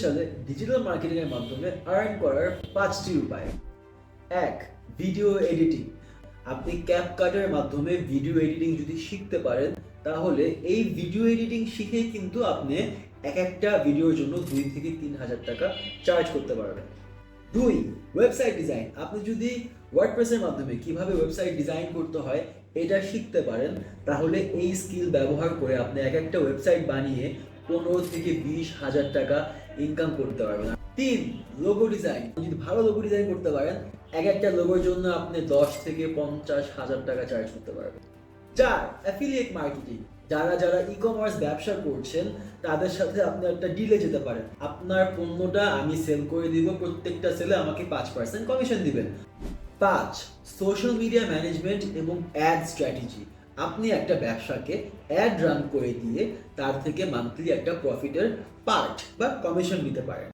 সালে digital marketing এর মাধ্যমে আর্ন করার 5টি উপায়। 1. Video editing. আপনি ক্যাপকাটের মাধ্যমে ভিডিও এডিটিং যদি শিখতে পারেন, তাহলে এই ভিডিও এডিটিং শিখেই কিন্তু আপনি এক একটা ভিডিওর জন্য 2 থেকে 3,000 টাকা চার্জ করতে পারবেন। 2. Website design. আপনি যদি ওয়ার্ডপ্রেসের মাধ্যমে কিভাবে ওয়েবসাইট ডিজাইন করতে হয় এটা শিখতে পারেন, তাহলে এই স্কিল ব্যবহার করে আপনি এক একটা ওয়েবসাইট বানিয়ে 15 থেকে 20,000 টাকা ইনকাম করতে পারবেন। 3. Logo design. যদি ভালো লোগো ডিজাইন করতে পারেন, এক একটা লোগোর জন্য আপনি 10 থেকে 50,000 টাকা চার্জ করতে পারবেন। 4. Affiliate marketing. যারা ই কমার্স ব্যবসা করছেন তাদের সাথে আপনি একটা ডিলে যেতে পারেন। আপনার পণ্যটা আমি সেল করে দিব, প্রত্যেকটা সেলে আমাকে 5% কমিশন দিবেন। 5. সোশ্যাল মিডিয়া ম্যানেজমেন্ট এবং অ্যাড স্ট্র্যাটেজি। আপনি একটা ব্যবসাকে অ্যাড রান করে দিয়ে তার থেকে মান্থলি একটা প্রফিটের পার্ট বা কমিশন নিতে পারেন।